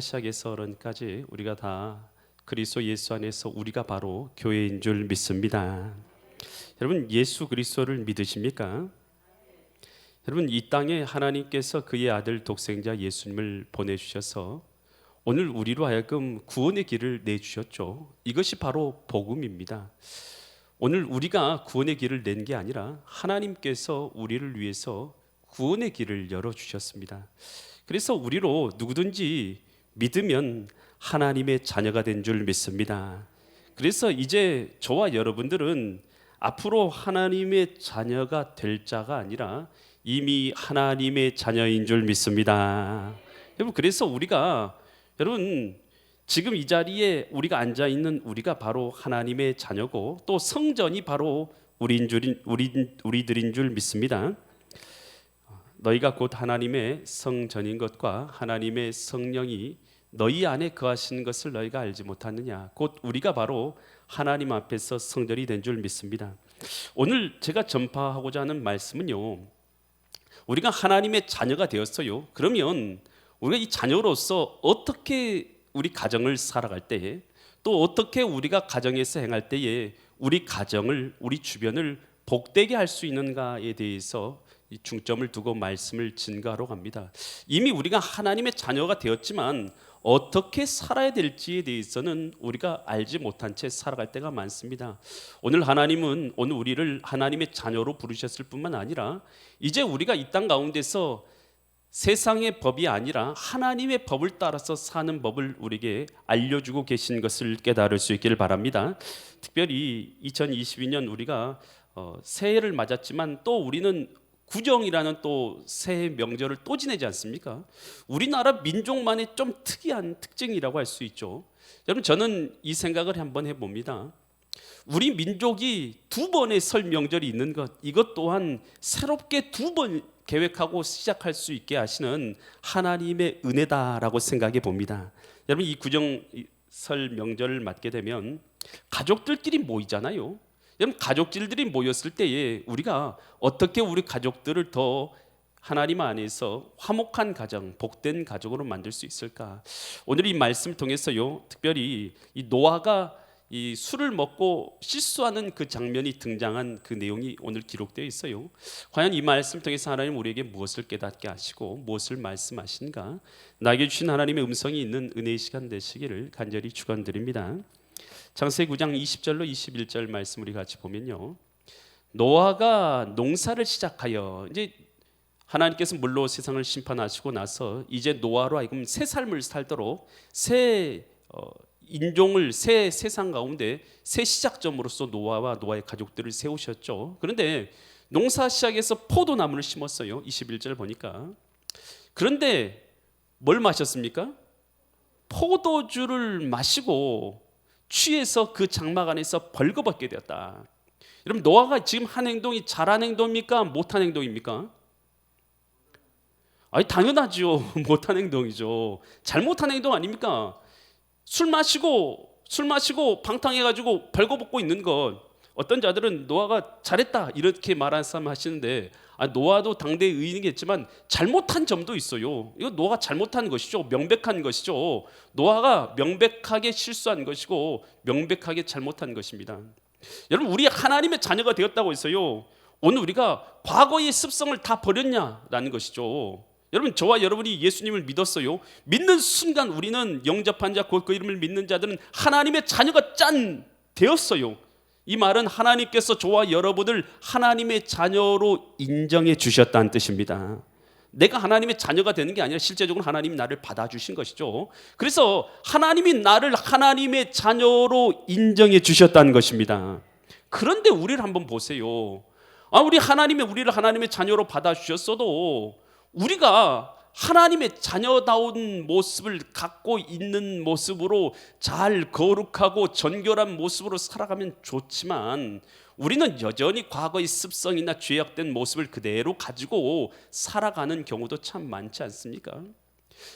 시작에서 어른까지 우리가 다 그리스도 예수 안에서 우리가 바로 교회인 줄 믿습니다. 여러분, 예수 그리스도를 믿으십니까? 여러분, 이 땅에 하나님께서 그의 아들 독생자 예수님을 보내주셔서 오늘 우리로 하여금 구원의 길을 내주셨죠. 이것이 바로 복음입니다. 오늘 우리가 구원의 길을 낸 게 아니라 하나님께서 우리를 위해서 구원의 길을 열어주셨습니다. 그래서 우리로 누구든지 믿으면 하나님의 자녀가 된 줄 믿습니다. 그래서 이제 저와 여러분들은 앞으로 하나님의 자녀가 될 자가 아니라 이미 하나님의 자녀인 줄 믿습니다. 여러분, 그래서 우리가 여러분 지금 이 자리에 우리가 앉아 있는 우리가 바로 하나님의 자녀고 또 성전이 바로 우리들인 줄 믿습니다. 너희가 곧 하나님의 성전인 것과 하나님의 성령이 너희 안에 거하시는 것을 너희가 알지 못하느냐. 곧 우리가 바로 하나님 앞에서 성전이 된 줄 믿습니다. 오늘 제가 전파하고자 하는 말씀은요, 우리가 하나님의 자녀가 되었어요. 그러면 우리가 이 자녀로서 어떻게 우리 가정을 살아갈 때에, 또 어떻게 우리가 가정에서 행할 때에 우리 가정을, 우리 주변을 복되게 할 수 있는가에 대해서 이 중점을 두고 말씀을 증거하러 갑니다. 이미 우리가 하나님의 자녀가 되었지만 어떻게 살아야 될지에 대해서는 우리가 알지 못한 채 살아갈 때가 많습니다. 오늘 하나님은 오늘 우리를 하나님의 자녀로 부르셨을 뿐만 아니라 이제 우리가 이 땅 가운데서 세상의 법이 아니라 하나님의 법을 따라서 사는 법을 우리에게 알려주고 계신 것을 깨달을 수 있기를 바랍니다. 특별히 2022년 우리가 새해를 맞았지만 또 우리는 구정이라는 또 새해 명절을 또 지내지 않습니까? 우리나라 민족만의 좀 특이한 특징이라고 할 수 있죠. 여러분, 저는 이 생각을 한번 해봅니다. 우리 민족이 두 번의 설 명절이 있는 것, 이것 또한 새롭게 두 번 계획하고 시작할 수 있게 하시는 하나님의 은혜다라고 생각해 봅니다. 여러분, 이 구정 설 명절을 맞게 되면 가족들끼리 모이잖아요. 여러분, 가족들이 모였을 때에 우리가 어떻게 우리 가족들을 더 하나님 안에서 화목한 가정, 복된 가족으로 만들 수 있을까? 오늘 이 말씀을 통해서요, 특별히 이 노아가 이 술을 먹고 실수하는 그 장면이 등장한 그 내용이 오늘 기록되어 있어요. 과연 이 말씀을 통해서 하나님 우리에게 무엇을 깨닫게 하시고 무엇을 말씀하신가? 나에게 주신 하나님의 음성이 있는 은혜의 시간 되시기를 간절히 축원드립니다. 창세기 9장 20절로 21절 말씀 우리 같이 보면요, 노아가 농사를 시작하여 이제 하나님께서 물로 세상을 심판하시고 나서 이제 노아로 하여금 새 삶을 살도록 새 인종을 새 세상 가운데 새 시작점으로서 노아와 노아의 가족들을 세우셨죠. 그런데 농사 시작해서 포도나무를 심었어요. 21절 보니까. 그런데 뭘 마셨습니까? 포도주를 마시고 취해서 그 장막 안에서 벌거벗게 되었다. 여러분, 노아가 지금 한 행동이 잘한 행동입니까? 못한 행동입니까? 아니, 당연하죠. 못한 행동이죠. 잘못한 행동 아닙니까? 술 마시고 방탕해가지고 벌거벗고 있는 것, 어떤 자들은 노아가 잘했다 이렇게 말씀하시는데, 노아도 당대의 의인이겠지만 잘못한 점도 있어요. 이거 노아가 잘못한 것이죠. 명백한 것이죠. 노아가 명백하게 실수한 것이고 명백하게 잘못한 것입니다. 여러분, 우리 하나님의 자녀가 되었다고 해서요, 오늘 우리가 과거의 습성을 다 버렸냐라는 것이죠. 여러분, 저와 여러분이 예수님을 믿었어요. 믿는 순간 우리는 영접한 자, 곧 그 이름을 믿는 자들은 하나님의 자녀가 되었어요. 이 말은 하나님께서 저와 여러분을 하나님의 자녀로 인정해 주셨다는 뜻입니다. 내가 하나님의 자녀가 되는 게 아니라 실제적으로 하나님이 나를 받아주신 것이죠. 그래서 하나님이 나를 하나님의 자녀로 인정해 주셨다는 것입니다. 그런데 우리를 한번 보세요. 우리를 하나님의 자녀로 받아주셨어도 우리가 하나님의 자녀다운 모습을 갖고 있는 모습으로 잘 거룩하고 정결한 모습으로 살아가면 좋지만 우리는 여전히 과거의 습성이나 죄악된 모습을 그대로 가지고 살아가는 경우도 참 많지 않습니까?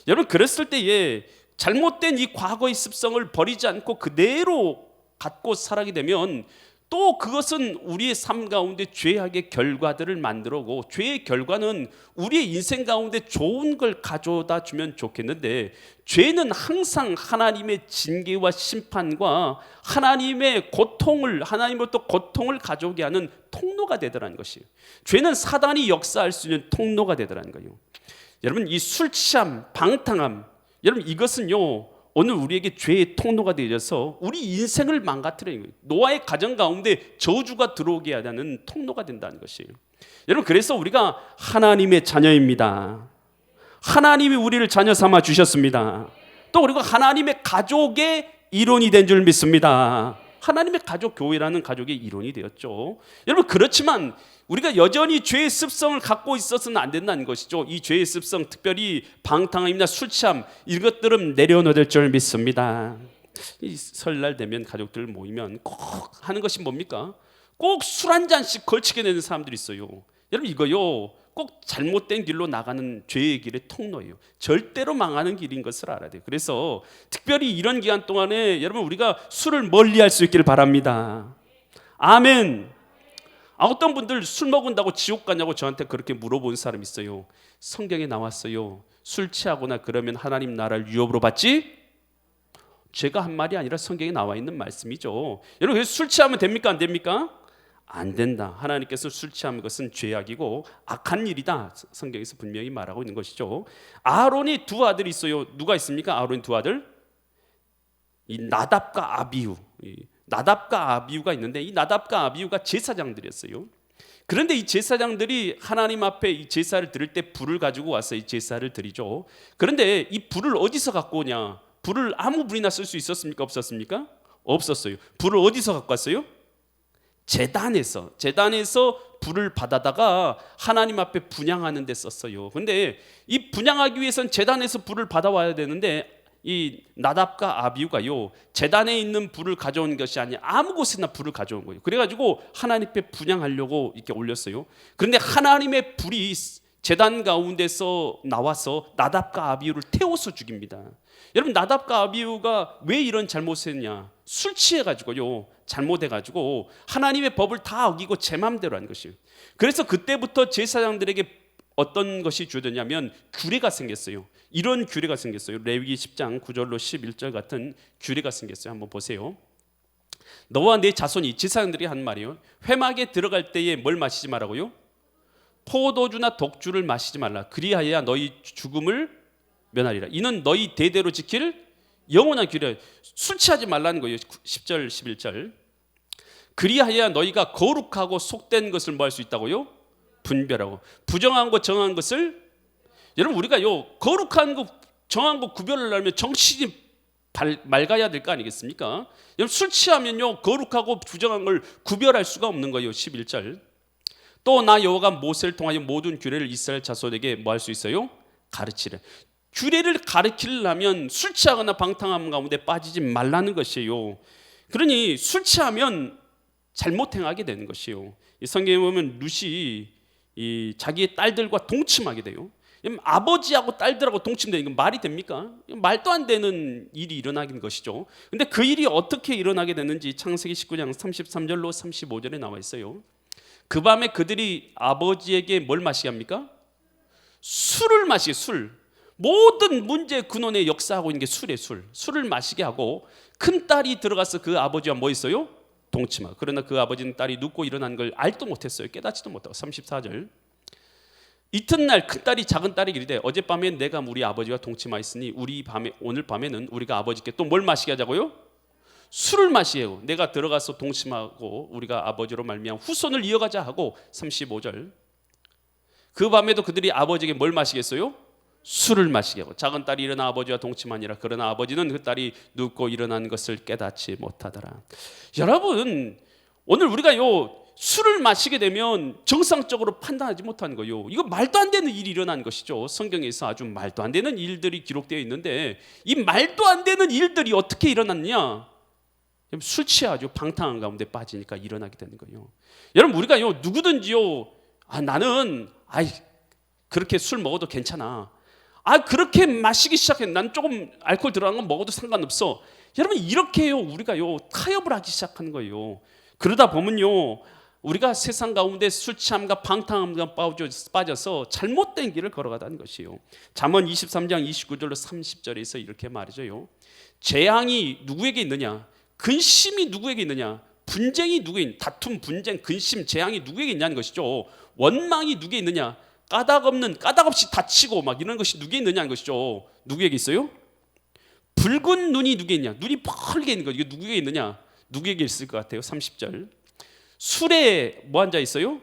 여러분, 그랬을 때에 잘못된 이 과거의 습성을 버리지 않고 그대로 갖고 살아가게 되면 또 그것은 우리의 삶 가운데 죄악의 결과들을 만들어고, 죄의 결과는 우리의 인생 가운데 좋은 걸 가져다 주면 좋겠는데, 죄는 항상 하나님의 징계와 심판과 하나님의 고통을, 하나님으로부터 고통을 가져오게 하는 통로가 되더라는 것이에요. 죄는 사단이 역사할 수 있는 통로가 되더라는 거예요. 여러분, 이 술 취함, 방탕함, 여러분 이것은요 오늘 우리에게 죄의 통로가 되어서 우리 인생을 망가뜨리는 거예요. 노아의 가정 가운데 저주가 들어오게 하는 통로가 된다는 것이에요. 여러분, 그래서 우리가 하나님의 자녀입니다. 하나님이 우리를 자녀 삼아 주셨습니다. 또 그리고 하나님의 가족의 일원이 된 줄 믿습니다. 하나님의 가족, 교회라는 가족의 일원이 되었죠. 여러분, 그렇지만 우리가 여전히 죄의 습성을 갖고 있어서는 안 된다는 것이죠. 이 죄의 습성, 특별히 방탕함이나 술 취함, 이것들은 내려놓을 줄 믿습니다. 이 설날 되면 가족들 모이면 꼭 하는 것이 뭡니까? 꼭 술 한 잔씩 걸치게 되는 사람들이 있어요. 여러분, 이거요 꼭 잘못된 길로 나가는 죄의 길의 통로예요. 절대로 망하는 길인 것을 알아야 돼요. 그래서 특별히 이런 기간 동안에 여러분 우리가 술을 멀리할 수 있기를 바랍니다. 아멘. 어떤 분들 술 먹은다고 지옥 가냐고 저한테 그렇게 물어본 사람 있어요. 성경에 나왔어요. 술 취하거나 그러면 하나님 나라를 유업으로 받지? 제가 한 말이 아니라 성경에 나와 있는 말씀이죠. 여러분, 술 취하면 됩니까? 안 됩니까? 안 된다. 하나님께서 술 취하는 것은 죄악이고 악한 일이다. 성경에서 분명히 말하고 있는 것이죠. 아론이 두 아들이 있어요. 누가 있습니까? 아론이 두 아들? 이 나답과 아비후. 나답과 아비후가 있는데, 이 나답과 아비후가 제사장들이었어요. 그런데 이 제사장들이 하나님 앞에 이 제사를 드릴 때 불을 가지고 와서 이 제사를 드리죠. 그런데 이 불을 어디서 갖고 오냐? 불을 아무 불이나 쓸 수 있었습니까? 없었습니까? 없었어요. 불을 어디서 갖고 왔어요? 제단에서 불을 받아다가 하나님 앞에 분향하는 데 썼어요. 그런데 이 분향하기 위해서는 제단에서 불을 받아와야 되는데, 이 나답과 아비후가요 제단에 있는 불을 가져온 것이 아니라 아무 곳에나 불을 가져온 거예요. 그래가지고 하나님 앞에 분향하려고 이렇게 올렸어요. 그런데 하나님의 불이 제단 가운데서 나와서 나답과 아비후를 태워서 죽입니다. 여러분, 나답과 아비후가 왜 이런 잘못을 했냐? 술 취해가지고요 잘못해가지고 하나님의 법을 다 어기고 제 맘대로 한 것이에요. 그래서 그때부터 제사장들에게 어떤 것이 주어졌냐면 규례가 생겼어요. 이런 규례가 생겼어요. 레위기 10장 9절로 11절 같은 규례가 생겼어요. 한번 보세요. 너와 내 자손이, 제사장들이 한 말이에요. 회막에 들어갈 때에 뭘 마시지 말라고요? 포도주나 독주를 마시지 말라. 그리하여야 너희 죽음을 면하리라. 이는 너희 대대로 지킬 영원한 규례. 술 취하지 말라는 거예요. 10절 11절. 그리하여야 너희가 거룩하고 속된 것을 뭐 할 수 있다고요? 분별하고. 부정한 것 정한 것을, 여러분 우리가요 거룩한 거 정한 거 구별을 하려면 정신이 맑아야 될 거 아니겠습니까? 여러분, 술 취하면요 거룩하고 부정한 걸 구별할 수가 없는 거예요. 11절. 또 나 여호와가 모세를 통하여 모든 규례를 이스라엘 자손에게 뭐 할 수 있어요? 가르치래. 규례를 가르치려면 술 취하거나 방탕함 가운데 빠지지 말라는 것이에요. 그러니 술 취하면 잘못 행하게 되는 것이에요. 이 성경에 보면 룻이 이 자기의 딸들과 동침하게 돼요. 아버지하고 딸들하고 동침되는 건 말이 됩니까? 말도 안 되는 일이 일어나는 것이죠. 근데 그 일이 어떻게 일어나게 됐는지 창세기 19장 33절로 35절에 나와 있어요. 그 밤에 그들이 아버지에게 뭘 마시게 합니까? 술을 마시게. 술. 모든 문제의 근원에 역사하고 있는 게 술이에요. 술을 마시게 하고 큰 딸이 들어가서 그 아버지와 뭐 있어요? 동침하고. 그러나 그 아버지는 딸이 눕고 일어난 걸 알도 못했어요. 깨닫지도 못하고. 34절. 이튿날 큰딸이 작은딸에게 이르되 어젯밤에 내가 우리 아버지와 동침하였으니 오늘 밤에는 우리가 아버지께 또 뭘 마시게 하자고요? 술을 마시게요. 내가 들어가서 동침하고 우리가 아버지로 말미암아 후손을 이어가자 하고. 35절. 그 밤에도 그들이 아버지에게 뭘 마시겠어요? 술을 마시게 하고. 작은딸이 일어나 아버지와 동침하니라. 그러나 아버지는 그 딸이 눕고 일어난 것을 깨닫지 못하더라. 여러분, 오늘 우리가요 술을 마시게 되면 정상적으로 판단하지 못하는 거예요. 이거 말도 안 되는 일이 일어난 것이죠. 성경에서 아주 말도 안 되는 일들이 기록되어 있는데, 이 말도 안 되는 일들이 어떻게 일어났냐? 술 취하죠. 방탕한 가운데 빠지니까 일어나게 되는 거예요. 여러분, 우리가요 누구든지요 나는 그렇게 술 먹어도 괜찮아. 그렇게 마시기 시작해. 난 조금 알코올 들어간 건 먹어도 상관없어. 여러분, 이렇게요 우리가요 타협을 하기 시작하는 거예요. 그러다 보면요, 우리가 세상 가운데 술 취함과 방탕함과 빠져서 잘못된 길을 걸어가다는 것이요. 잠언 23장 29절로 30절에서 이렇게 말이죠. 재앙이 누구에게 있느냐? 근심이 누구에게 있느냐? 분쟁이 누구에게 있느냐? 다툼, 분쟁, 근심, 재앙이 누구에게 있냐는 것이죠. 원망이 누구에게 있느냐? 까닭 없이 다치고 막 이런 것이 누구에게 있느냐는 것이죠. 누구에게 있어요? 붉은 눈이 누구에게 있냐? 눈이 펄게 있는 거. 이게 누구에게 있느냐? 누구에게 있을 것 같아요? 30절. 술에 뭐 한 자 있어요?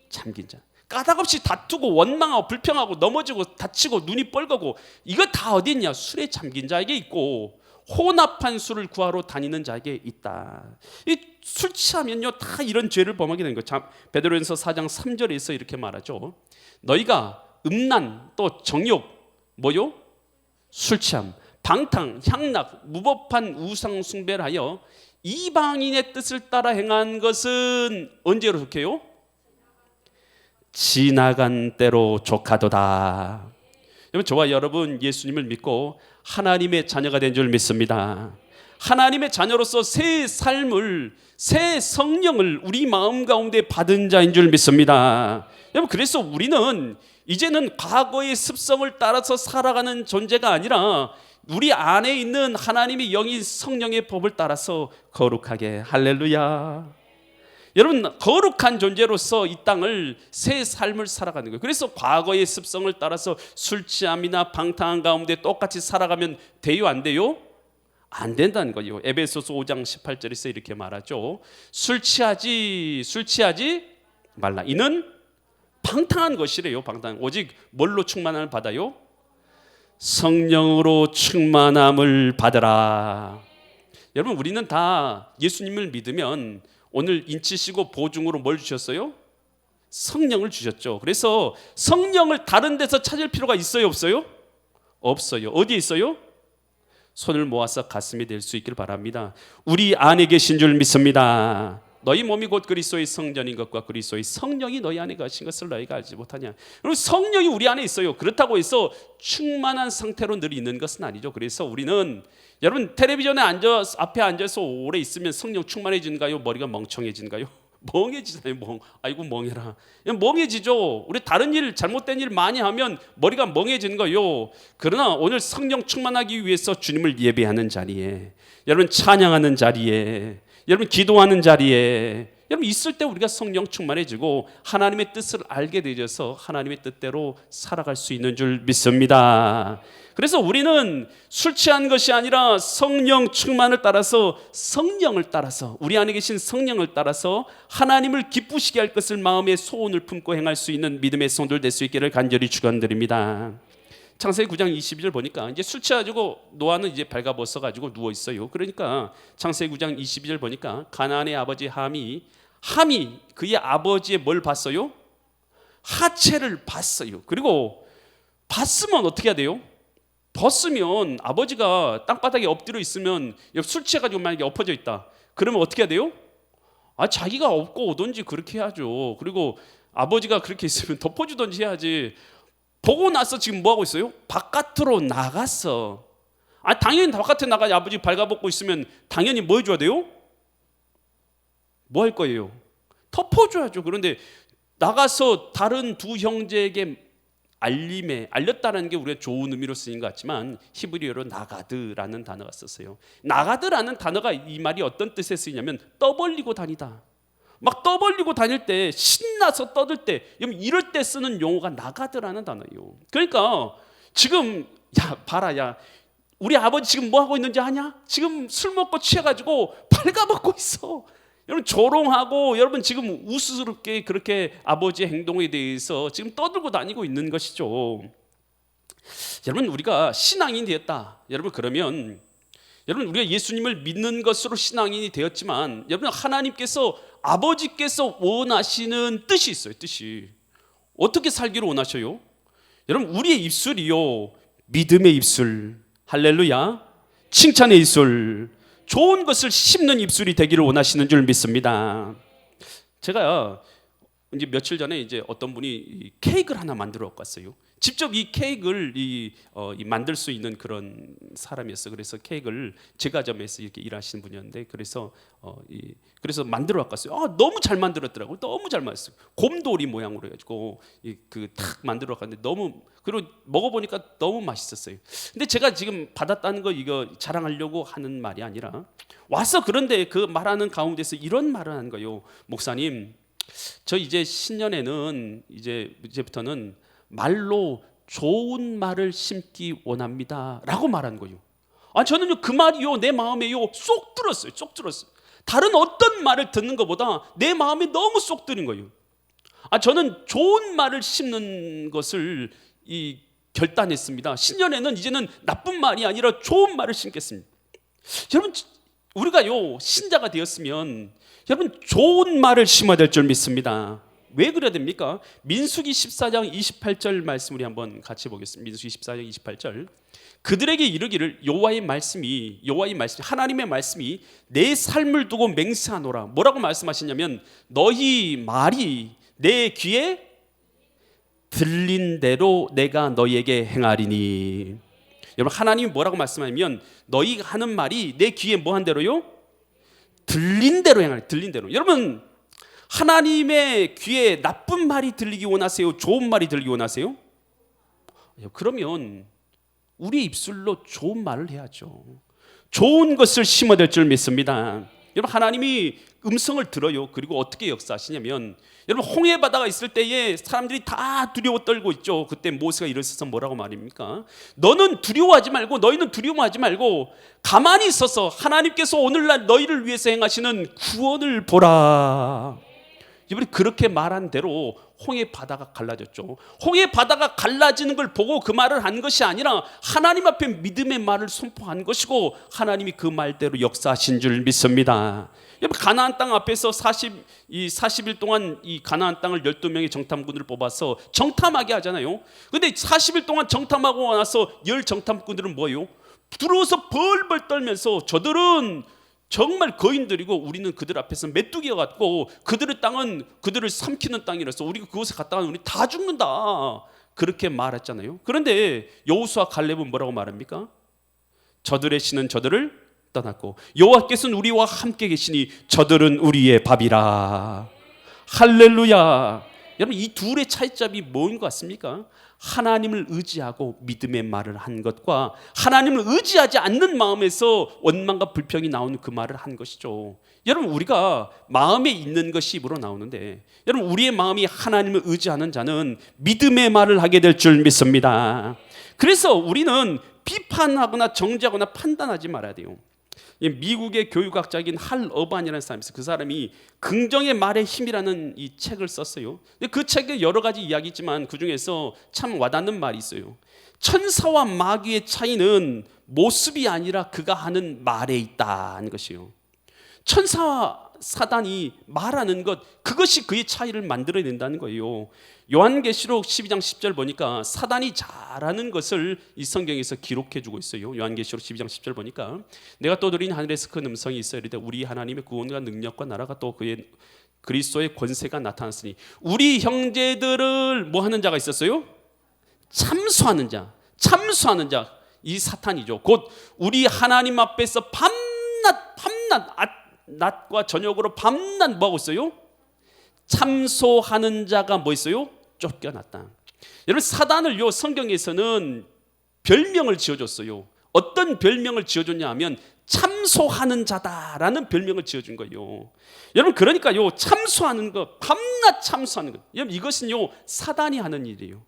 잠긴 자. 까닭 없이 다투고 원망하고 불평하고 넘어지고 다치고 눈이 뻘거고, 이거 다 어디 있냐? 술에 잠긴 자에게 있고, 혼합한 술을 구하러 다니는 자에게 있다. 이 술 취하면요 다 이런 죄를 범하게 되는 거예요. 베드로전서 4장 3절에서 이렇게 말하죠. 너희가 음란, 또 정욕, 뭐요? 술 취함, 방탕, 향락, 무법한 우상 숭배를 하여 이방인의 뜻을 따라 행한 것은 언제로 속해요? 지나간 때로 족하도다. 여러분, 저와 여러분 예수님을 믿고 하나님의 자녀가 된 줄 믿습니다. 하나님의 자녀로서 새 삶을, 새 성령을 우리 마음 가운데 받은 자인 줄 믿습니다. 여러분, 그래서 우리는 이제는 과거의 습성을 따라서 살아가는 존재가 아니라 우리 안에 있는 하나님의 영인 성령의 법을 따라서 거룩하게, 할렐루야. 여러분, 거룩한 존재로서 이 땅을 새 삶을 살아가는 거예요. 그래서 과거의 습성을 따라서 술 취함이나 방탕한 가운데 똑같이 살아가면 돼요, 안 돼요? 안 된다는 거예요. 에베소서 5장 18절에서 이렇게 말하죠. 술 취하지 말라. 이는 방탕한 것이래요. 방탕. 오직 뭘로 충만함을 받아요? 성령으로 충만함을 받으라. 여러분, 우리는 다 예수님을 믿으면 오늘 인치시고 보증으로 뭘 주셨어요? 성령을 주셨죠. 그래서 성령을 다른 데서 찾을 필요가 있어요, 없어요? 없어요. 어디에 있어요? 손을 모아서 가슴이 될 수 있기를 바랍니다. 우리 안에 계신 줄 믿습니다. 너희 몸이 곧 그리스도의 성전인 것과 그리스도의 성령이 너희 안에 가신 것을 너희가 알지 못하냐. 그리고 성령이 우리 안에 있어요. 그렇다고 해서 충만한 상태로 늘 있는 것은 아니죠. 그래서 우리는, 여러분, 텔레비전에 앞에 앉아서 오래 있으면 성령 충만해지는가요? 머리가 멍청해지는가요? 멍해지잖아요. 아이고 멍해라. 멍해지죠. 우리 다른 일, 잘못된 일 많이 하면 머리가 멍해지는 거요. 그러나 오늘 성령 충만하기 위해서 주님을 예배하는 자리에, 여러분 찬양하는 자리에, 여러분 기도하는 자리에, 여러분 있을 때 우리가 성령 충만해지고 하나님의 뜻을 알게 되어서 하나님의 뜻대로 살아갈 수 있는 줄 믿습니다. 그래서 우리는 술 취한 것이 아니라 성령 충만을 따라서, 성령을 따라서, 우리 안에 계신 성령을 따라서 하나님을 기쁘시게 할 것을 마음에 소원을 품고 행할 수 있는 믿음의 성도들 될 수 있기를 간절히 축원드립니다. 창세기 9장 22절 보니까 이제 술 취해가지고 노아는 이제 발가벗어가지고 누워 있어요. 그러니까 창세기 9장 22절 보니까 가나안의 아버지 함이 그의 아버지의 뭘 봤어요? 하체를 봤어요. 그리고 봤으면 어떻게 해야 돼요? 벗으면, 아버지가 땅바닥에 엎드려 있으면, 술 취해가지고 만약에 엎어져 있다, 그러면 어떻게 해야 돼요? 자기가 엎고 오든지 그렇게 해야죠. 그리고 아버지가 그렇게 있으면 덮어주든지 해야지. 보고 나서 지금 뭐 하고 있어요? 바깥으로 나갔어. 당연히 바깥에 나가지. 아버지 발가벗고 있으면 당연히 뭐 해줘야 돼요? 뭐 할 거예요? 덮어줘야죠. 그런데 나가서 다른 두 형제에게 알렸다는 게 우리가 좋은 의미로 쓰인 것 같지만 히브리어로 나가드라는 단어가 썼어요. 나가드라는 단어가, 이 말이 어떤 뜻에 쓰이냐면 떠벌리고 다니다. 막 떠벌리고 다닐 때, 신나서 떠들 때, 이럴 때 쓰는 용어가 나가드라는 단어예요. 그러니까 지금 봐라, 우리 아버지 지금 뭐 하고 있는지 아냐? 지금 술 먹고 취해가지고 발가벗고 있어. 여러분 조롱하고, 여러분 지금 우스스럽게 그렇게 아버지의 행동에 대해서 지금 떠들고 다니고 있는 것이죠. 여러분, 우리가 신앙인이 되었다. 여러분, 그러면 여러분 우리가 예수님을 믿는 것으로 신앙인이 되었지만, 여러분 하나님께서, 아버지께서 원하시는 뜻이 있어요. 뜻이 어떻게 살기를 원하셔요? 여러분, 우리의 입술이요, 믿음의 입술, 할렐루야, 칭찬의 입술, 좋은 것을 심는 입술이 되기를 원하시는 줄 믿습니다. 제가 이제 며칠 전에 이제 어떤 분이 이 케이크를 하나 만들어 갖고 왔어요. 직접 이 케이크를 이 만들 수 있는 그런 사람이었어. 그래서 케이크를 제과점에서 이렇게 일하시는 분이었는데, 그래서 만들어 갖고 왔어요. 너무 잘 만들었더라고요. 너무 잘 만들었어요. 곰돌이 모양으로 해가지고 딱 만들어 갖고 왔는데, 그리고 먹어보니까 너무 맛있었어요. 근데 제가 지금 받았다는 거 이거 자랑하려고 하는 말이 아니라, 와서 그런데 그 말하는 가운데서 이런 말을 하는 거예요. 목사님, 저 이제 신년에는 이제부터는 말로 좋은 말을 심기 원합니다라고 말한 거예요. 저는요 그 말이요 내 마음에요 쏙 들었어요. 쏙 들었어요. 다른 어떤 말을 듣는 것보다 내 마음에 너무 쏙 들은 거예요. 저는 좋은 말을 심는 것을 결단했습니다. 신년에는 이제는 나쁜 말이 아니라 좋은 말을 심겠습니다. 여러분, 우리가요 신자가 되었으면 여러분 좋은 말을 심어야 될 줄 믿습니다. 왜 그래야 됩니까? 민수기 14장 28절 말씀 우리 한번 같이 보겠습니다. 민수기 14장 28절. 그들에게 이르기를 여호와의 말씀이 하나님의 말씀이 내 삶을 두고 맹세하노라. 뭐라고 말씀하시냐면 너희 말이 내 귀에 들린 대로 내가 너희에게 행하리니. 여러분, 하나님이 뭐라고 말씀하냐면 너희가 하는 말이 내 귀에 뭐 한 대로요? 들린 대로 행하리. 들린 대로. 여러분, 하나님의 귀에 나쁜 말이 들리기 원하세요? 좋은 말이 들리기 원하세요? 그러면 우리 입술로 좋은 말을 해야죠. 좋은 것을 심어야 될 줄 믿습니다. 여러분, 하나님이 음성을 들어요. 그리고 어떻게 역사하시냐면, 여러분, 홍해 바다가 있을 때에 사람들이 다 두려워 떨고 있죠. 그때 모세가 일어서서 뭐라고 말입니까? 너희는 두려워하지 말고 가만히 있어서 하나님께서 오늘날 너희를 위해서 행하시는 구원을 보라. 이번에 그렇게 말한 대로 홍해 바다가 갈라졌죠. 홍해 바다가 갈라지는 걸 보고 그 말을 한 것이 아니라 하나님 앞에 믿음의 말을 선포한 것이고, 하나님이 그 말대로 역사하신 줄 믿습니다. 여러분, 가나안 땅 앞에서 40일 동안 이 가나안 땅을 12명의 정탐꾼들을 뽑아서 정탐하게 하잖아요. 근데 40일 동안 정탐하고 나서 10 정탐꾼들은 뭐예요? 들어와서 벌벌 떨면서 저들은 정말 거인들이고 우리는 그들 앞에서 메뚜기가 같고 그들의 땅은 그들을 삼키는 땅이라서 우리가 그곳에 갔다가 우리 다 죽는다, 그렇게 말했잖아요. 그런데 여호수아 갈렙은 뭐라고 말합니까? 저들의 신은 저들을 떠났고 여호와께서는 우리와 함께 계시니 저들은 우리의 밥이라. 할렐루야. 여러분, 이 둘의 차이점이 뭐인 것 같습니까? 하나님을 의지하고 믿음의 말을 한 것과 하나님을 의지하지 않는 마음에서 원망과 불평이 나오는 그 말을 한 것이죠. 여러분, 우리가 마음에 있는 것이 입으로 나오는데, 여러분, 우리의 마음이 하나님을 의지하는 자는 믿음의 말을 하게 될 줄 믿습니다. 그래서 우리는 비판하거나 정죄하거나 판단하지 말아야 돼요. 미국의 교육학자인 할 어반이라는 사람이 있어요. 그 사람이 긍정의 말의 힘이라는 이 책을 썼어요. 그 책에 여러 가지 이야기 있지만 그 중에서 참 와닿는 말이 있어요. 천사와 마귀의 차이는 모습이 아니라 그가 하는 말에 있다는 것이요. 천사와 사단이 말하는 것, 그것이 그의 차이를 만들어낸다는 거예요. 요한계시록 12장 10절 보니까 사단이 잘하는 것을 이 성경에서 기록해주고 있어요. 요한계시록 12장 10절 보니까 내가 또 들은 하늘에서 큰 음성이 있어 이르되 우리 하나님의 구원과 능력과 나라가 또 그의 그리스도의 권세가 나타났으니 우리 형제들을 뭐 하는 자가 있었어요? 참소하는 자. 이 사탄이죠. 곧 우리 하나님 앞에서 낮과 저녁으로 밤낮 뭐 하고 있어요? 참소하는 자가 뭐 있어요? 쫓겨났다. 여러분, 사단을요 성경에서는 별명을 지어줬어요. 어떤 별명을 지어줬냐 하면 참소하는 자다라는 별명을 지어준 거예요. 여러분, 그러니까요 참소하는 것, 밤낮 참소하는 것, 여러분, 이것은요 사단이 하는 일이에요.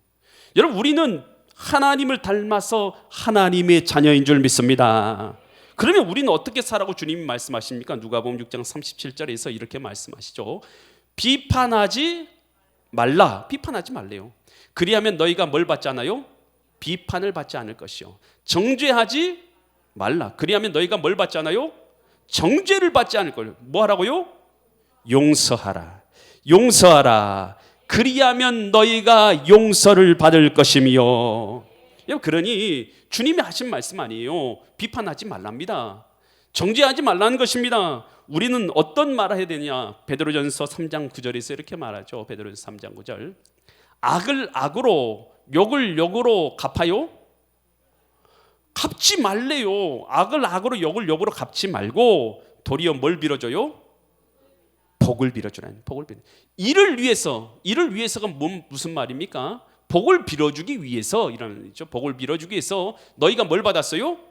여러분, 우리는 하나님을 닮아서 하나님의 자녀인 줄 믿습니다. 그러면 우리는 어떻게 살라고 주님이 말씀하십니까? 누가복음 6장 37절에서 이렇게 말씀하시죠. 비판하지 말래요. 그리하면 너희가 뭘 받지 않아요? 비판을 받지 않을 것이요. 정죄하지 말라. 그리하면 너희가 뭘 받지 않아요? 정죄를 받지 않을 거예요. 뭐 하라고요? 용서하라. 그리하면 너희가 용서를 받을 것이며. 그러니 주님이 하신 말씀 아니에요. 비판하지 말랍니다. 정죄하지 말라는 것입니다. 우리는 어떤 말을 해야 되냐? 베드로전서 3장 9절에서 이렇게 말하죠. 베드로전서 3장 9절. 악을 악으로 욕을 욕으로 갚아요? 갚지 말래요. 악을 악으로 욕을 욕으로 갚지 말고 도리어 뭘 빌어줘요? 복을 빌어주라는, 복을 빌어. 이를 위해서가 무슨 말입니까? 복을 빌어주기 위해서 이라는 거죠. 복을 빌어주기 위해서 너희가 뭘 받았어요?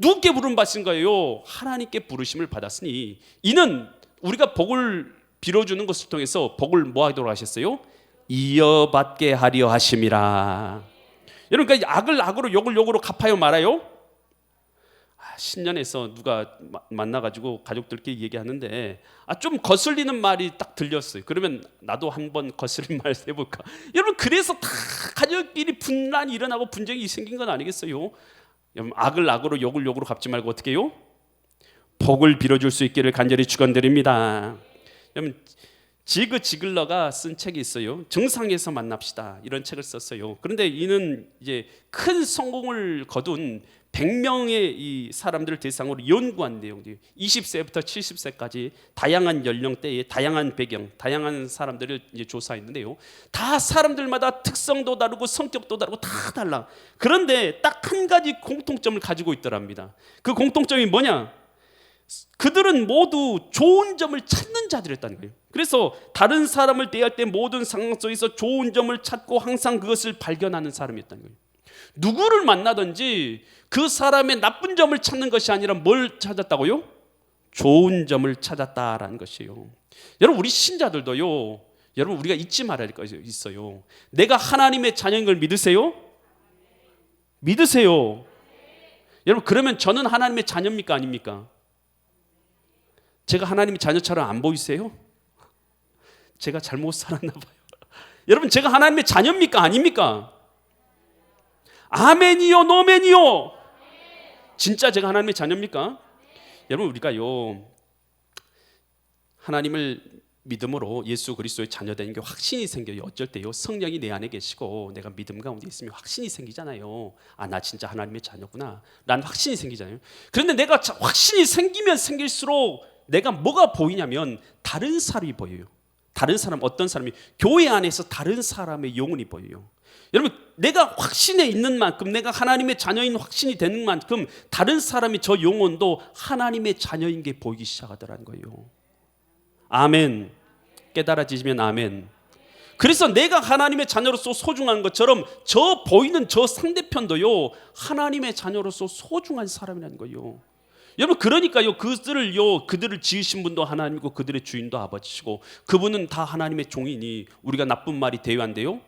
누구께 부름 받은 거예요? 하나님께 부르심을 받았으니 이는 우리가 복을 빌어주는 것을 통해서 복을 뭐 하도록 하셨어요? 이어받게 하려 하심이라. 여러분, 그러니까 악을 악으로 욕을 욕으로 갚아요, 말아요? 신년에서 누가 만나가지고 가족들끼리 얘기하는데 좀 거슬리는 말이 딱 들렸어요. 그러면 나도 한번 거슬린 말 해볼까? 여러분, 그래서 다 가족끼리 분란이 일어나고 분쟁이 생긴 건 아니겠어요? 여러분, 악을 악으로 욕을 욕으로 갚지 말고 어떻게 해요? 복을 빌어줄 수 있기를 간절히 축원드립니다. 여러분, 지그 지글러가 쓴 책이 있어요. 정상에서 만납시다, 이런 책을 썼어요. 그런데 이는 이제 큰 성공을 거둔 100명의 이 사람들을 대상으로 연구한 내용이에요. 20세부터 70세까지 다양한 연령대의 다양한 배경, 다양한 사람들을 이제 조사했는데요. 다 사람들마다 특성도 다르고 성격도 다르고 다 달라. 그런데 딱 한 가지 공통점을 가지고 있더랍니다. 그 공통점이 뭐냐? 그들은 모두 좋은 점을 찾는 자들이었다는 거예요. 그래서 다른 사람을 대할 때 모든 상황 속에서 좋은 점을 찾고 항상 그것을 발견하는 사람이었다는 거예요. 누구를 만나든지 그 사람의 나쁜 점을 찾는 것이 아니라 뭘 찾았다고요? 좋은 점을 찾았다라는 것이에요. 여러분, 우리 신자들도요, 여러분, 우리가 잊지 말아야 할 것이 있어요. 내가 하나님의 자녀인 걸 믿으세요? 믿으세요? 여러분, 그러면 저는 하나님의 자녀입니까, 아닙니까? 제가 하나님의 자녀처럼 안 보이세요? 제가 잘못 살았나 봐요. 여러분, 제가 하나님의 자녀입니까, 아닙니까? 아멘이요, 노멘이요? 진짜 제가 하나님의 자녀입니까? 여러분, 우리가요, 하나님을 믿음으로 예수 그리스도의 자녀되는 게 확신이 생겨요. 어쩔 때요, 성령이 내 안에 계시고 내가 믿음 가운데 있으면 확신이 생기잖아요. 나 진짜 하나님의 자녀구나, 난 확신이 생기잖아요. 그런데 내가 확신이 생기면 생길수록 내가 뭐가 보이냐면 다른 사람이 보여요. 다른 사람, 어떤 사람이 교회 안에서 다른 사람의 영혼이 보여요. 여러분, 내가 확신에 있는 만큼, 내가 하나님의 자녀인 확신이 되는 만큼 다른 사람이 저 영혼도 하나님의 자녀인 게 보이기 시작하더라는 거예요. 아멘. 깨달아지시면 아멘. 그래서 내가 하나님의 자녀로서 소중한 것처럼 저 보이는 저 상대편도요, 하나님의 자녀로서 소중한 사람이라는 거예요. 여러분, 그러니까요, 그들을 지으신 분도 하나님이고 그들의 주인도 아버지시고 그분은 다 하나님의 종이니 우리가 나쁜 말이 대요한데요.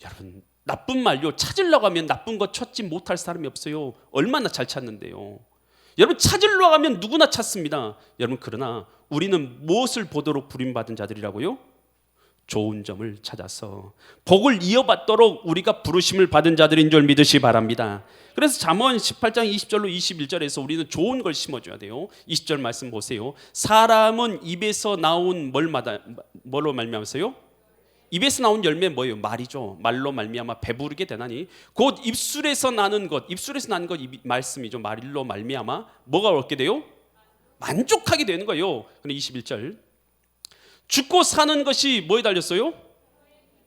여러분, 나쁜 말요, 찾으려고 하면 나쁜 거 찾지 못할 사람이 없어요. 얼마나 잘 찾는데요. 여러분, 찾으려고 하면 누구나 찾습니다. 여러분, 그러나 우리는 무엇을 보도록 부름받은 자들이라고요? 좋은 점을 찾아서 복을 이어받도록 우리가 부르심을 받은 자들인 줄 믿으시 바랍니다. 그래서 잠언 18장 20절로 21절에서 우리는 좋은 걸 심어줘야 돼요. 20절 말씀 보세요. 사람은 입에서 나온 뭘로 말미암아서요? 입에서 나온 열매 뭐예요? 말이죠. 말로 말미암아 배부르게 되나니 곧 입술에서 나는 것 말씀이죠. 말로 말미암아 뭐가 얻게 돼요? 만족하게 되는 거예요. 근데 21절, 죽고 사는 것이 뭐에 달렸어요?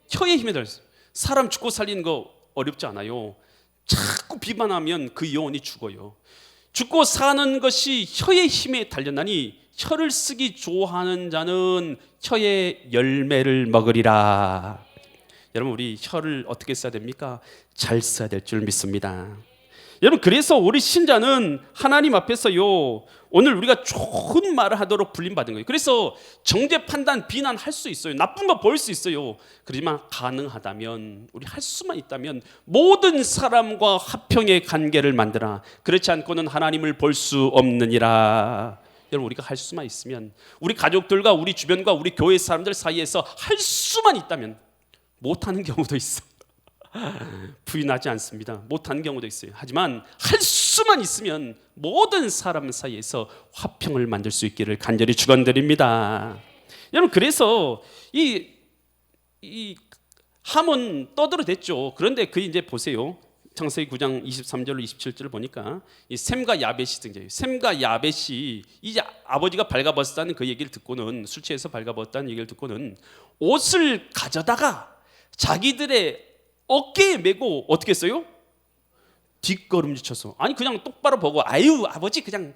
혀의 힘에 달렸어요. 사람 죽고 살리는 거 어렵지 않아요. 자꾸 비판하면 그 영혼이 죽어요. 죽고 사는 것이 혀의 힘에 달렸나니 혀를 쓰기 좋아하는 자는 혀의 열매를 먹으리라. 여러분, 우리 혀를 어떻게 써야 됩니까? 잘 써야 될 줄 믿습니다. 여러분, 그래서 우리 신자는 하나님 앞에서요, 오늘 우리가 좋은 말을 하도록 불림받은 거예요. 그래서 정죄 판단 비난할 수 있어요. 나쁜 거 보일 수 있어요. 그렇지만 가능하다면, 우리 할 수만 있다면 모든 사람과 화평의 관계를 만들어. 그렇지 않고는 하나님을 볼 수 없느니라. 여러분, 우리가 할 수만 있으면, 우리 가족들과 우리 주변과 우리 교회 사람들 사이에서 할 수만 있다면, 못하는 경우도 있어. 부인하지 않습니다. 못하는 경우도 있어요. 하지만 할 수만 있으면 모든 사람 사이에서 화평을 만들 수 있기를 간절히 축원드립니다. 여러분, 그래서 이 함은 떠들어댔죠. 그런데 그 이제 보세요. 창세기 9장 23절로 27절을 보니까 이 셈과 야벳이 등장해요. 셈과 야벳이 이제 아버지가 발가벗었다는 그 얘기를 듣고는, 술 취해서 발가벗었다는 얘기를 듣고는 옷을 가져다가 자기들의 어깨에 메고 어떻게 했어요? 뒷걸음질 쳐서, 아니 그냥 똑바로 보고 아유 아버지 그냥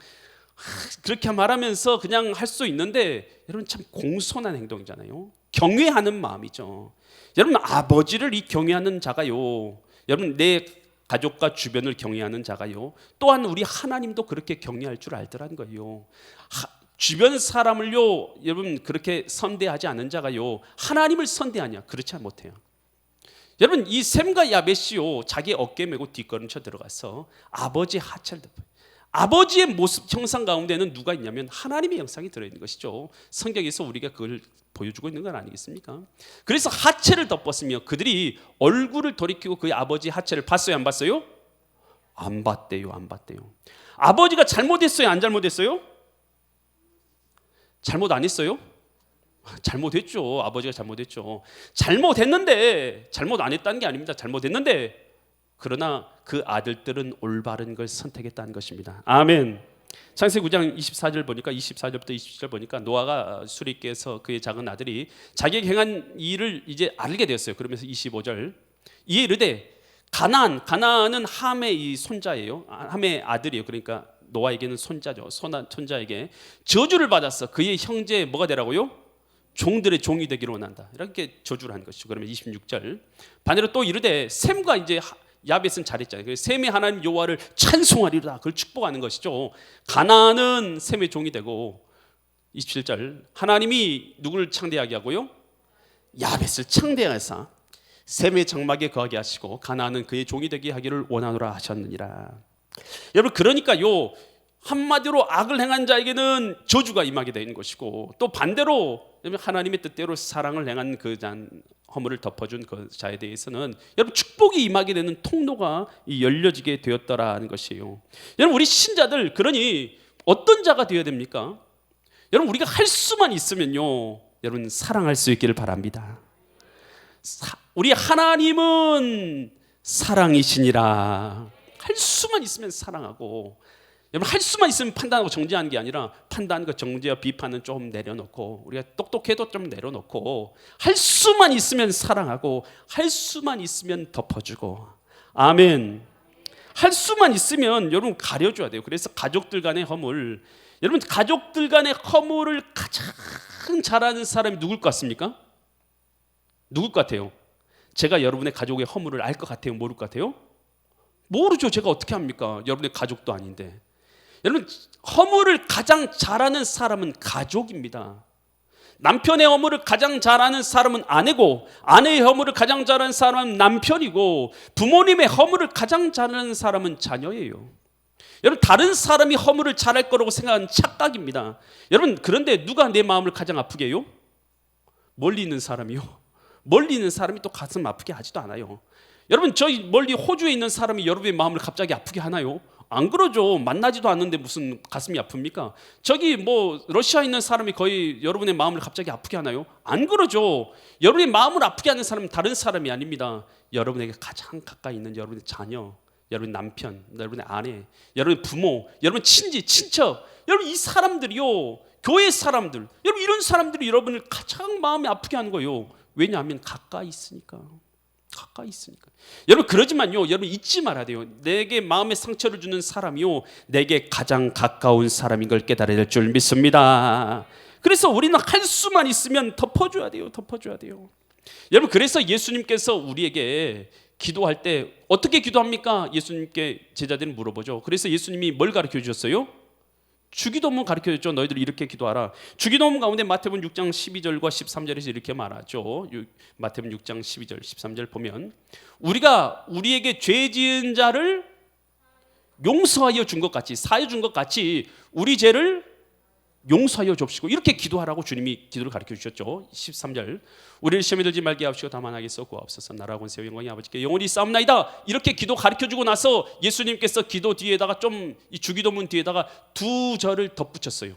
그렇게 말하면서 그냥 할 수 있는데, 여러분 참 공손한 행동이잖아요. 경외하는 마음이죠. 여러분 아버지를 이 경외하는 자가요, 여러분 내 가족과 주변을 경외하는 자가요, 또한 우리 하나님도 그렇게 경외할 줄 알더라는 거예요. 주변 사람을요 여러분 그렇게 선대하지 않은 자가요 하나님을 선대하냐? 그렇지 못해요. 여러분 이 셈과 야벳이요 자기 어깨 메고 뒷걸음쳐 들어가서 아버지의 하체를 덮어요. 아버지의 모습 형상 가운데는 누가 있냐면 하나님의 형상이 들어있는 것이죠. 성경에서 우리가 그걸 보여주고 있는 건 아니겠습니까? 그래서 하체를 덮었으며 그들이 얼굴을 돌이키고 그의 아버지의 하체를 봤어요, 안 봤어요? 안 봤대요, 안 봤대요. 아버지가 잘못했어요, 안 잘못했어요? 잘못 안 했어요? 잘못했죠. 아버지가 잘못했죠. 잘못했는데, 잘못 안 했다는 게 아닙니다. 잘못했는데 그러나 그 아들들은 올바른 걸 선택했다는 것입니다. 아멘. 창세기 9장 24절 보니까, 24절부터 27절 보니까 노아가 수리께서 그의 작은 아들이 자기에게 행한 일을 이제 알게 되었어요. 그러면서 25절 이에 이르되 가나안은 함의 이 손자예요. 함의 아들이에요. 그러니까 노아에게는 손자죠. 손자에게 저주를 받았어. 그의 형제 뭐가 되라고요? 종들의 종이 되기를 원한다. 이렇게 저주를 한 것이죠. 그러면 26절 반대로 또 이르되 셈과 이제 야벳은 잘했잖아요. 그래서 셈의 하나님 여호와를 찬송하리로다. 그걸 축복하는 것이죠. 가나안은 셈의 종이 되고, 27절 하나님이 누구를 창대하게 하고요? 야벳을 창대하사 셈의 장막에 거하게 하시고 가나안은 그의 종이 되게 하기를 원하노라 하셨느니라. 여러분 그러니까요 한마디로 악을 행한 자에게는 저주가 임하게 되는 것이고, 또 반대로 하나님의 뜻대로 사랑을 행한 그 허물을 덮어준 그 자에 대해서는 여러분 축복이 임하게 되는 통로가 열려지게 되었더라는 것이에요. 여러분 우리 신자들 그러니 어떤 자가 되어야 됩니까? 여러분 우리가 할 수만 있으면요 여러분 사랑할 수 있기를 바랍니다. 우리 하나님은 사랑이시니라. 할 수만 있으면 사랑하고, 여러분 할 수만 있으면 판단하고 정죄하는 게 아니라 판단과 정죄와 비판은 좀 내려놓고, 우리가 똑똑해도 좀 내려놓고, 할 수만 있으면 사랑하고, 할 수만 있으면 덮어주고. 아멘. 할 수만 있으면 여러분 가려줘야 돼요. 그래서 가족들 간의 허물, 여러분 가족들 간의 허물을 가장 잘하는 사람이 누굴 것 같습니까? 누굴 것 같아요? 제가 여러분의 가족의 허물을 알 것 같아요? 모를 것 같아요? 모르죠. 제가 어떻게 합니까? 여러분의 가족도 아닌데. 여러분 허물을 가장 잘하는 사람은 가족입니다. 남편의 허물을 가장 잘하는 사람은 아내고, 아내의 허물을 가장 잘하는 사람은 남편이고, 부모님의 허물을 가장 잘하는 사람은 자녀예요. 여러분 다른 사람이 허물을 잘할 거라고 생각하는 착각입니다. 여러분 그런데 누가 내 마음을 가장 아프게 해요? 멀리 있는 사람이요. 멀리 있는 사람이 또 가슴 아프게 하지도 않아요. 여러분 저 멀리 호주에 있는 사람이 여러분의 마음을 갑자기 아프게 하나요? 안 그러죠. 만나지도 않는데 무슨 가슴이 아픕니까? 저기 뭐 러시아에 있는 사람이 거의 여러분의 마음을 갑자기 아프게 하나요? 안 그러죠. 여러분의 마음을 아프게 하는 사람은 다른 사람이 아닙니다. 여러분에게 가장 가까이 있는 여러분의 자녀, 여러분 남편, 여러분의 아내, 여러분의 부모, 여러분 친지, 친척, 여러분 이 사람들이요 교회 사람들, 여러분 이런 사람들이 여러분을 가장 마음이 아프게 하는 거예요. 왜냐하면 가까이 있으니까. 가까이 있으니까. 여러분 그러지만요 여러분 잊지 말아야 돼요. 내게 마음에 상처를 주는 사람이요 내게 가장 가까운 사람인 걸 깨달아야 될 줄 믿습니다. 그래서 우리는 할 수만 있으면 덮어줘야 돼요. 덮어줘야 돼요. 여러분 그래서 예수님께서 우리에게 기도할 때 어떻게 기도합니까? 예수님께 제자들이 물어보죠. 그래서 예수님이 뭘 가르쳐 주셨어요? 주기도문 가르쳐줬죠. 너희들 이렇게 기도하라. 주기도문 가운데 마태복음 6장 12절과 13절에서 이렇게 말하죠. 마태복음 6장 12절 13절 보면 우리가 우리에게 죄 지은 자를 용서하여 준 것 같이, 사여 준 것 같이 우리 죄를 용서하여 줍시고, 이렇게 기도하라고 주님이 기도를 가르쳐 주셨죠. 13절 우리를 시험에 들지 말게 하옵시고 다만 악에서 구하옵소서. 나라와 권세와 영광이 아버지께 영원히 싸움나이다. 이렇게 기도 가르쳐 주고 나서 예수님께서 기도 뒤에다가 좀 이 주기도문 뒤에다가 두 절을 덧붙였어요.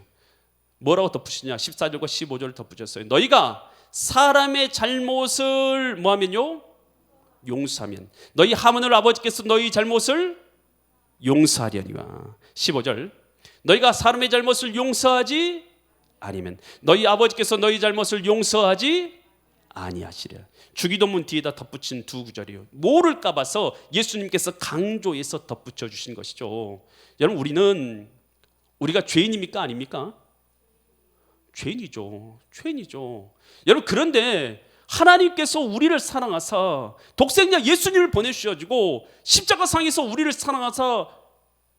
뭐라고 덧붙이냐? 14절과 15절을 덧붙였어요. 너희가 사람의 잘못을 뭐하면요? 용서하면 너희 하모늘 아버지께서 너희 잘못을 용서하려니와. 15절 너희가 사람의 잘못을 용서하지 아니면 너희 아버지께서 너희 잘못을 용서하지 아니하시랴. 주기도문 뒤에다 덧붙인 두 구절이요. 모를까 봐서 예수님께서 강조해서 덧붙여 주신 것이죠. 여러분 우리가 죄인입니까 아닙니까? 죄인이죠. 죄인이죠. 여러분 그런데 하나님께서 우리를 사랑하사 독생자 예수님을 보내주셔가지고 십자가상에서 우리를 사랑하사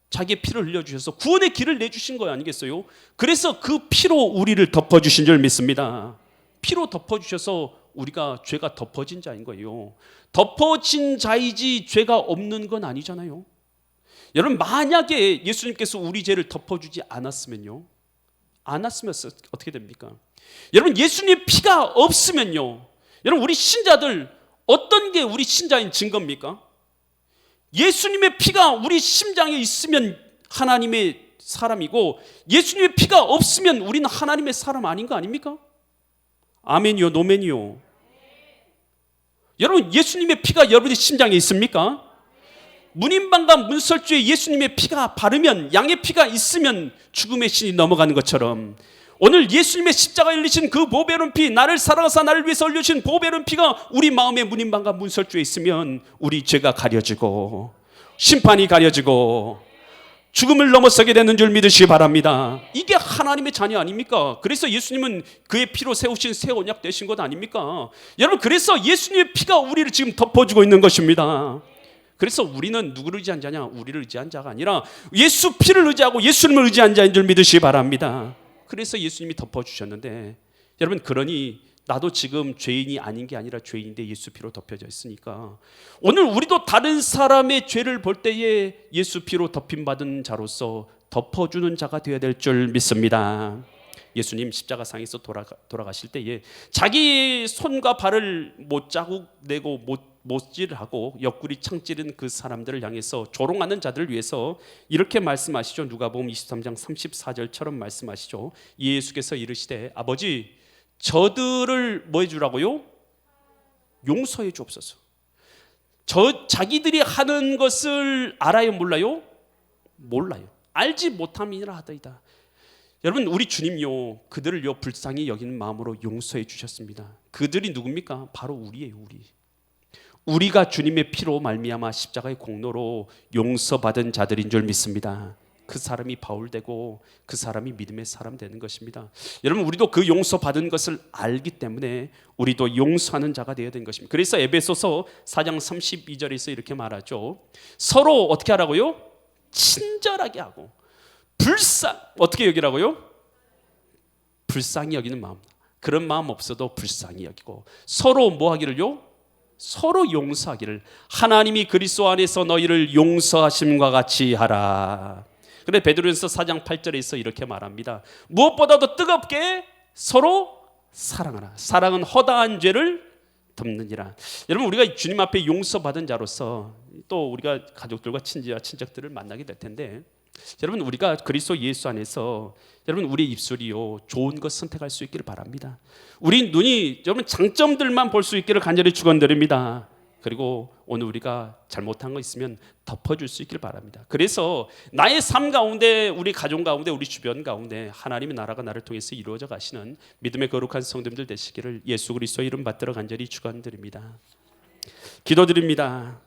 자기의 피를 흘려주셔서 구원의 길을 내주신 거 아니겠어요? 그래서 그 피로 우리를 덮어주신 줄 믿습니다. 피로 덮어주셔서 우리가 죄가 덮어진 자인 거예요. 덮어진 자이지 죄가 없는 건 아니잖아요. 여러분 만약에 예수님께서 우리 죄를 덮어주지 않았으면 어떻게 됩니까? 여러분 예수님의 피가 없으면요, 여러분 우리 신자들 어떤 게 우리 신자인 증거입니까? 예수님의 피가 우리 심장에 있으면 하나님의 사람이고 예수님의 피가 없으면 우리는 하나님의 사람 아닌 거 아닙니까? 아멘이요 노멘이요. 여러분 예수님의 피가 여러분의 심장에 있습니까? 문인방과 문설주에 예수님의 피가 바르면, 양의 피가 있으면 죽음의 신이 넘어가는 것처럼 오늘 예수님의 십자가에 흘리신 그 보배로운 피, 나를 사랑하사 나를 위해서 흘리신 보배로운 피가 우리 마음의 문인방과 문설주에 있으면 우리 죄가 가려지고 심판이 가려지고 죽음을 넘어서게 되는 줄 믿으시기 바랍니다. 이게 하나님의 자녀 아닙니까? 그래서 예수님은 그의 피로 세우신 새 언약 되신 것 아닙니까? 여러분 그래서 예수님의 피가 우리를 지금 덮어주고 있는 것입니다. 그래서 우리는 누구를 의지한 자냐? 우리를 의지한 자가 아니라 예수 피를 의지하고 예수님을 의지한 자인 줄 믿으시기 바랍니다. 그래서 예수님이 덮어주셨는데 여러분 그러니 나도 지금 죄인이 아닌 게 아니라 죄인인데 예수 피로 덮여져 있으니까 오늘 우리도 다른 사람의 죄를 볼 때에 예수 피로 덮임받은 자로서 덮어주는 자가 되어야 될 줄 믿습니다. 예수님 십자가상에서 돌아가실 때에 자기 손과 발을 못 자국 내고 못질하고 옆구리 창찌른 그 사람들을 향해서 조롱하는 자들을 위해서 이렇게 말씀하시죠. 누가복음 23장 34절처럼 말씀하시죠. 예수께서 이르시되 아버지 저들을 뭐 해주라고요? 용서해 주옵소서. 자기들이 하는 것을 알아요 몰라요? 몰라요. 알지 못함이라 하더이다. 여러분 우리 주님요 그들을요 불쌍히 여기는 마음으로 용서해 주셨습니다. 그들이 누굽니까? 바로 우리예요. 우리가 주님의 피로 말미암아 십자가의 공로로 용서받은 자들인 줄 믿습니다. 그 사람이 바울 되고 그 사람이 믿음의 사람 되는 것입니다. 여러분 우리도 그 용서받은 것을 알기 때문에 우리도 용서하는 자가 되어야 되는 것입니다. 그래서 에베소서 4장 32절에서 이렇게 말하죠. 서로 어떻게 하라고요? 친절하게 하고 어떻게 여기라고요? 불쌍히 여기는 마음. 그런 마음 없어도 불쌍히 여기고 서로 뭐 하기를요? 서로 용서하기를 하나님이 그리스도 안에서 너희를 용서하심과 같이 하라. 그런데 베드로전서 4장 8절에서 이렇게 말합니다. 무엇보다도 뜨겁게 서로 사랑하라. 사랑은 허다한 죄를 덮느니라. 여러분 우리가 주님 앞에 용서받은 자로서 또 우리가 가족들과 친지와 친척들을 만나게 될 텐데 여러분 우리가 그리스도 예수 안에서 여러분 우리의 입술이요 좋은 것 선택할 수 있기를 바랍니다. 우리 눈이 여러분 장점들만 볼 수 있기를 간절히 축원드립니다. 그리고 오늘 우리가 잘못한 거 있으면 덮어줄 수 있기를 바랍니다. 그래서 나의 삶 가운데 우리 가족 가운데 우리 주변 가운데 하나님의 나라가 나를 통해서 이루어져 가시는 믿음의 거룩한 성도님들 되시기를 예수 그리스도의 이름 받들어 간절히 축원드립니다. 기도드립니다.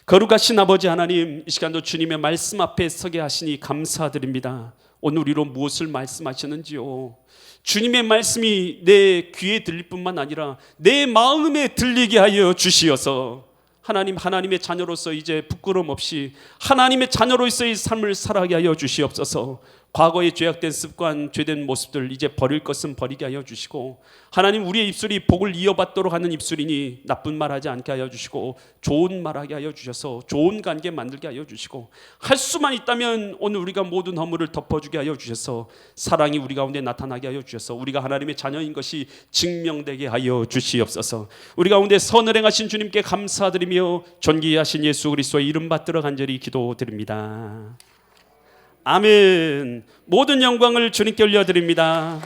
거룩하신 아버지 하나님, 이 시간도 주님의 말씀 앞에 서게 하시니 감사드립니다. 오늘 우리로 무엇을 말씀하셨는지요, 주님의 말씀이 내 귀에 들릴 뿐만 아니라 내 마음에 들리게 하여 주시어서 하나님의 자녀로서 이제 부끄러움 없이 하나님의 자녀로서의 삶을 살아가게 하여 주시옵소서. 과거의 죄악된 습관, 죄된 모습들 이제 버릴 것은 버리게 하여 주시고, 하나님 우리의 입술이 복을 이어받도록 하는 입술이니 나쁜 말하지 않게 하여 주시고 좋은 말하게 하여 주셔서 좋은 관계 만들게 하여 주시고, 할 수만 있다면 오늘 우리가 모든 허물을 덮어주게 하여 주셔서 사랑이 우리 가운데 나타나게 하여 주셔서 우리가 하나님의 자녀인 것이 증명되게 하여 주시옵소서. 우리 가운데 선을 행하신 주님께 감사드리며 존귀하신 예수 그리스도의 이름 받들어 간절히 기도드립니다. 아멘. 모든 영광을 주님께 올려드립니다.